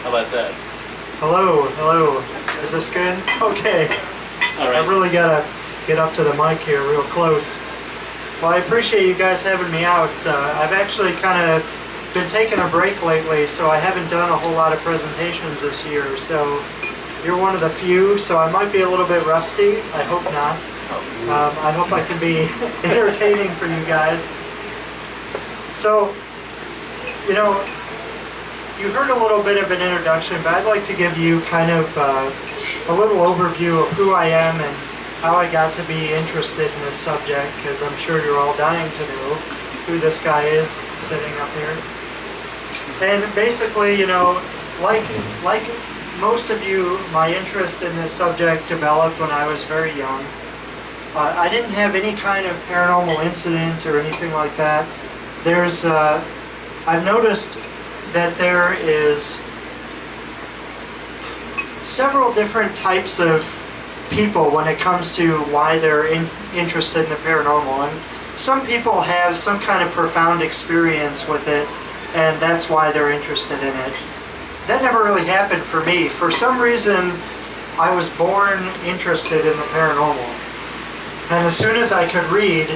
How about that? Hello, hello. Is this good? Okay. All right. I really gotta get up to the mic here real close. Well, I appreciate you guys having me out. I've actually kind of been taking a break lately, so I haven't done a whole lot of presentations this year. So you're one of the few, so I might be a little bit rusty. I hope not. I hope I can be entertaining for you guys. So, you know, you heard a little bit of an introduction, but I'd like to give you kind of a little overview of who I am and how I got to be interested in this subject, because I'm sure you're all dying to know who this guy is sitting up here. And basically, you know, like most of you, my interest in this subject developed when I was very young. I didn't have any kind of paranormal incidents or anything like that. I've noticed that there is several different types of people when it comes to why they're interested in the paranormal. And some people have some kind of profound experience with it, and that's why they're interested in it. That never really happened for me. For some reason, I was born interested in the paranormal. And as soon as I could read,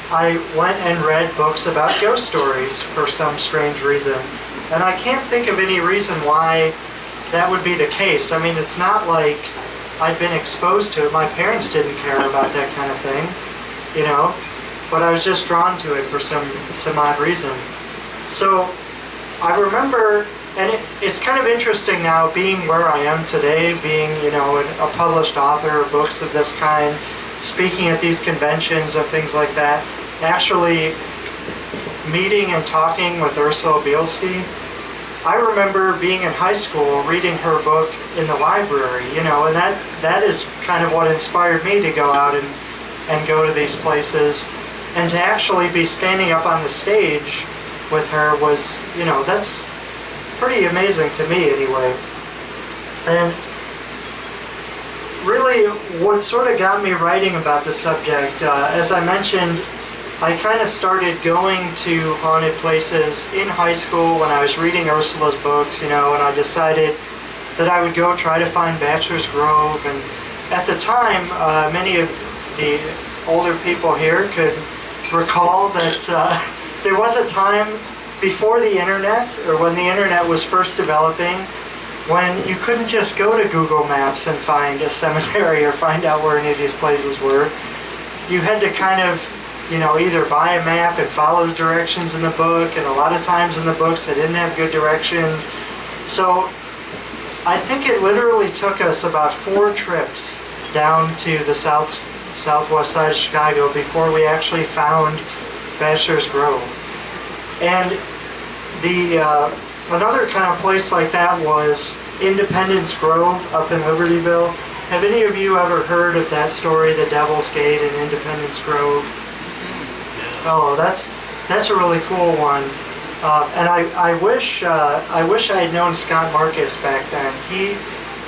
I went and read books about ghost stories for some strange reason. And I can't think of any reason why that would be the case. I mean, it's not like I'd been exposed to it. My parents didn't care about that kind of thing, you know, but I was just drawn to it for some odd reason. So I remember, and it's kind of interesting now being where I am today, being, you know, a published author of books of this kind, speaking at these conventions and things like that, actually meeting and talking with Ursula Bielski. I remember being in high school reading her book in the library, you know, and that is kind of what inspired me to go out and go to these places. And to actually be standing up on the stage with her was, you know, that's pretty amazing to me anyway. And really, what sort of got me writing about the subject, as I mentioned, I kind of started going to haunted places in high school when I was reading Ursula's books, you know, and I decided that I would go try to find Bachelor's Grove. And at the time, many of the older people here could recall that there was a time before the internet, or when the internet was first developing, when you couldn't just go to Google Maps and find a cemetery or find out where any of these places were. You had to kind of, you know, either buy a map and follow the directions in the book, and a lot of times in the books they didn't have good directions. So I think it literally took us about 4 trips down to the southwest side of Chicago before we actually found Bachelor's Grove. And another kind of place like that was Independence Grove up in Libertyville. Have any of you ever heard of that story, the Devil's Gate in Independence Grove? Oh, that's a really cool one. And I wish I had known Scott Marcus back then.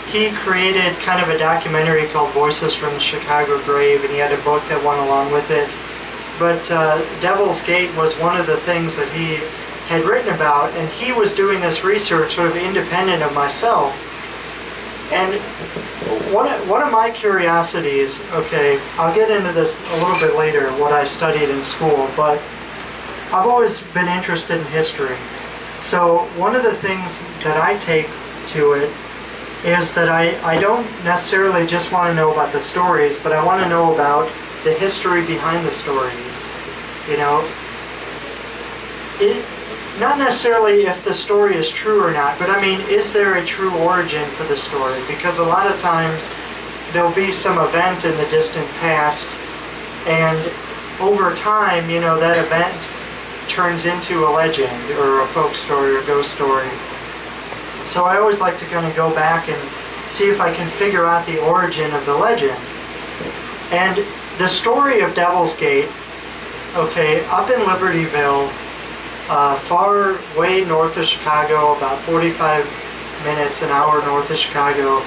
He created kind of a documentary called Voices from the Chicago Grave, and he had a book that went along with it. But Devil's Gate was one of the things that he had written about, and he was doing this research sort of independent of myself. And one of my curiosities, okay, I'll get into this a little bit later, what I studied in school, but I've always been interested in history. So one of the things that I take to it is that I don't necessarily just want to know about the stories, but I want to know about the history behind the stories. You know, not necessarily if the story is true or not, but I mean, is there a true origin for the story? Because a lot of times there'll be some event in the distant past, and over time, you know, that event turns into a legend or a folk story or ghost story. So I always like to kind of go back and see if I can figure out the origin of the legend. And the story of Devil's Gate, okay, up in Libertyville, far way north of Chicago, about 45 minutes, an hour north of Chicago,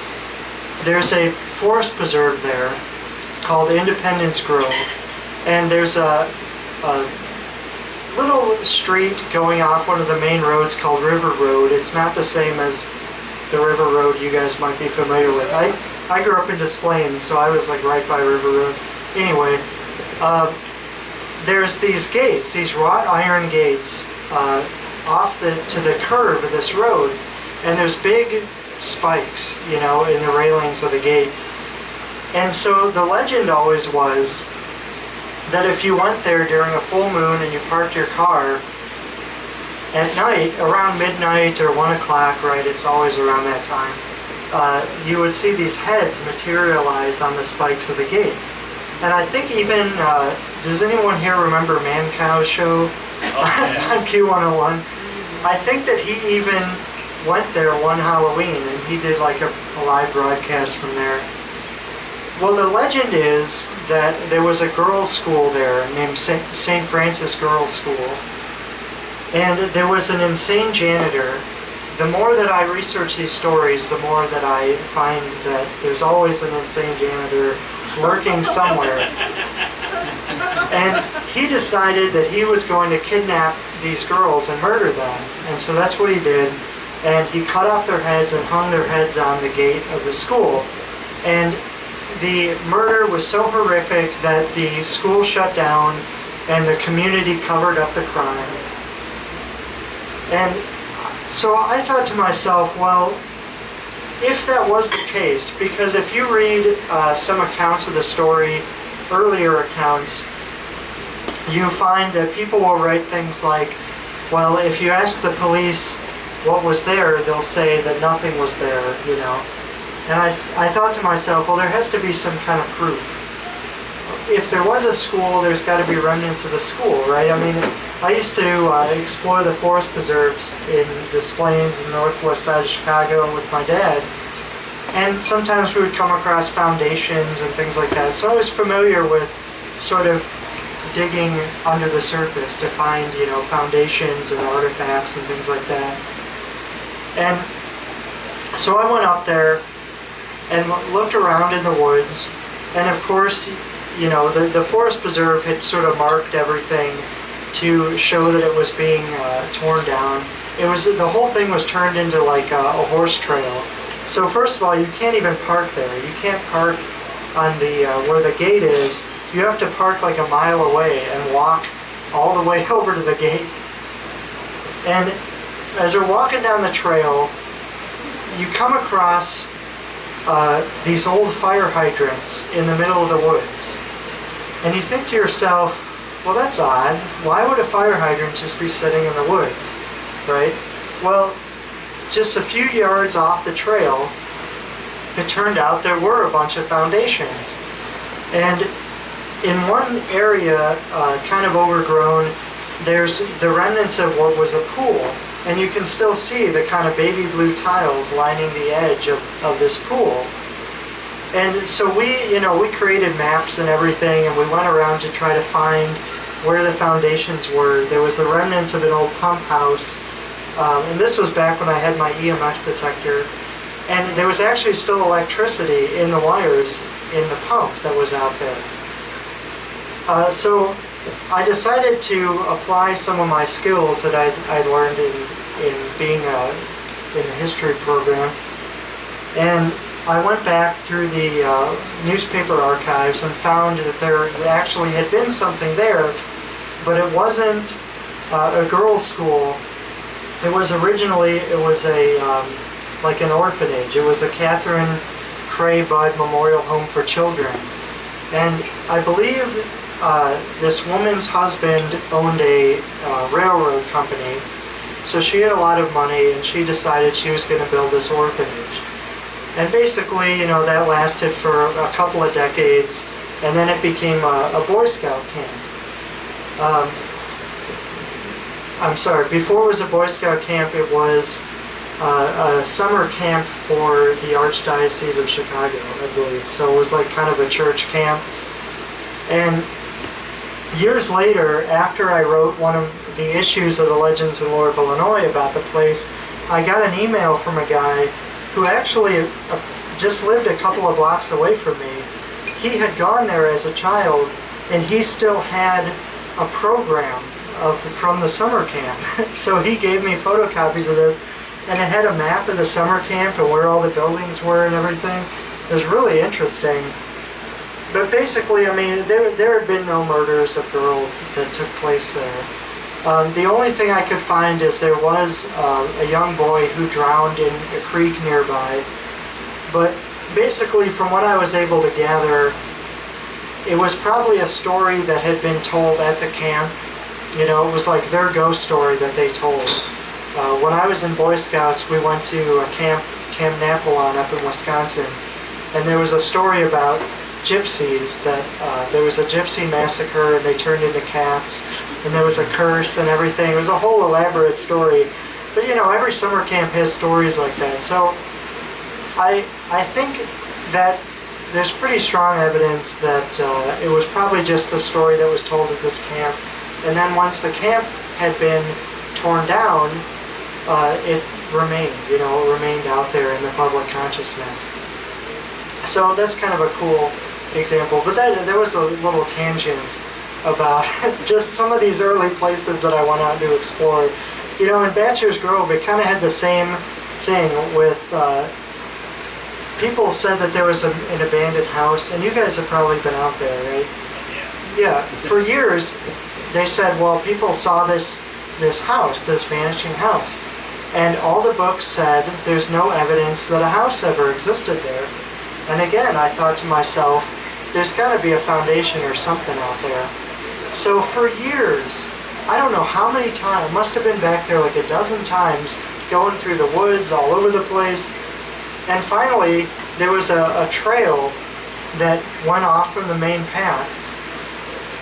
there's a forest preserve there called Independence Grove. And there's a little street going off one of the main roads called River Road. It's not the same as the river road you guys might be familiar with. I grew up in Des Plaines, so I was like right by River Road. Anyway, there's these gates, these wrought iron gates to the curve of this road, and there's big spikes, in the railings of the gate. And so the legend always was that if you went there during a full moon and you parked your car at night, around midnight or 1 o'clock, right, it's always around that time, you would see these heads materialize on the spikes of the gate. And I think even, does anyone here remember Man Cow's show on Q101? I think that he even went there one Halloween and he did like a live broadcast from there. Well, the legend is that there was a girls' school there named St. Francis Girls' School. And there was an insane janitor. The more that I research these stories, the more that I find that there's always an insane janitor lurking somewhere. And he decided that he was going to kidnap these girls and murder them. And so that's what he did. And he cut off their heads and hung their heads on the gate of the school. And the murder was so horrific that the school shut down and the community covered up the crime. And so I thought to myself, well, if that was the case, because if you read some accounts of the story, earlier accounts, you find that people will write things like, well, if you ask the police what was there, they'll say that nothing was there, And I thought to myself, well, there has to be some kind of proof. If there was a school, there's got to be remnants of a school, right? I mean, I used to explore the forest preserves in Des Plaines and the northwest side of Chicago with my dad. And sometimes we would come across foundations and things like that. So I was familiar with sort of digging under the surface to find, foundations and artifacts and things like that. And so I went up there and looked around in the woods. And of course, the forest preserve had sort of marked everything to show that it was being torn down. The whole thing was turned into like a horse trail. So first of all, you can't even park there. You can't park on the where the gate is. You have to park like a mile away and walk all the way over to the gate. And as you're walking down the trail, you come across these old fire hydrants in the middle of the woods. And you think to yourself, well, that's odd. Why would a fire hydrant just be sitting in the woods, right? Well, just a few yards off the trail, it turned out there were a bunch of foundations. And in one area, kind of overgrown, there's the remnants of what was a pool. And you can still see the kind of baby blue tiles lining the edge of this pool. And so we created maps and everything, and we went around to try to find where the foundations were. There was the remnants of an old pump house. And this was back when I had my EMF detector. And there was actually still electricity in the wires in the pump that was out there. So I decided to apply some of my skills that I'd learned in being in the history program. And I went back through the newspaper archives and found that there actually had been something there, but it wasn't a girls' school. It was originally, like an orphanage. It was a Catherine Cray Budd Memorial Home for Children. And I believe this woman's husband owned a railroad company, so she had a lot of money, and she decided she was going to build this orphanage. And basically, that lasted for a couple of decades, and then it became a Boy Scout camp. I'm sorry, before it was a Boy Scout camp, it was a summer camp for the Archdiocese of Chicago, I believe. So it was like kind of a church camp. And years later, after I wrote one of the issues of the Legends and Lore of Illinois about the place, I got an email from a guy who actually just lived a couple of blocks away from me. He had gone there as a child, and he still had a program from the summer camp. So he gave me photocopies of this, and it had a map of the summer camp and where all the buildings were and everything. It was really interesting. But basically, I mean, there had been no murders of girls that took place there. The only thing I could find is there was a young boy who drowned in a creek nearby. But basically, from what I was able to gather, it was probably a story that had been told at the camp. You know, it was like their ghost story that they told. When I was in Boy Scouts, we went to a Camp Napolon up in Wisconsin, and there was a story about gypsies, that there was a gypsy massacre and they turned into cats, and there was a curse and everything. It was a whole elaborate story. But you know, every summer camp has stories like that. So I think that there's pretty strong evidence that it was probably just the story that was told at this camp. And then once the camp had been torn down, it remained, you know, it remained out there in the public consciousness. So that's kind of a cool example. But there was a little tangent about just some of these early places that I went out to explore. You know, in Bachelor's Grove, it kind of had the same thing with, people said that there was an abandoned house, and you guys have probably been out there, right? Yeah, for years, they said, well, people saw this house, this vanishing house. And all the books said there's no evidence that a house ever existed there. And again, I thought to myself, there's got to be a foundation or something out there. So for years, I don't know how many times, must have been back there like a dozen times, going through the woods all over the place. And finally, there was a trail that went off from the main path.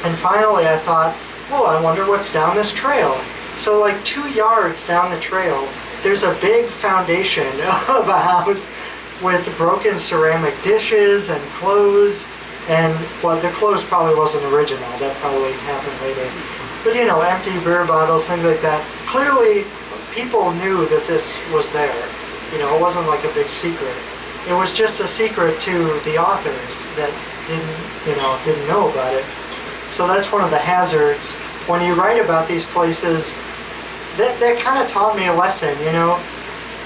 And finally I thought, oh, I wonder what's down this trail. So like 2 yards down the trail, there's a big foundation of a house with broken ceramic dishes and clothes. And, well, the clothes probably wasn't original. That probably happened later. But, you know, empty beer bottles, things like that. Clearly, people knew that this was there. You know, it wasn't like a big secret. It was just a secret to the authors that didn't know about it. So that's one of the hazards. When you write about these places, that kind of taught me a lesson, you know.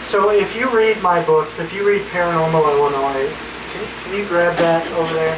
So if you read my books, if you read Paranormal Illinois, can you grab that over there?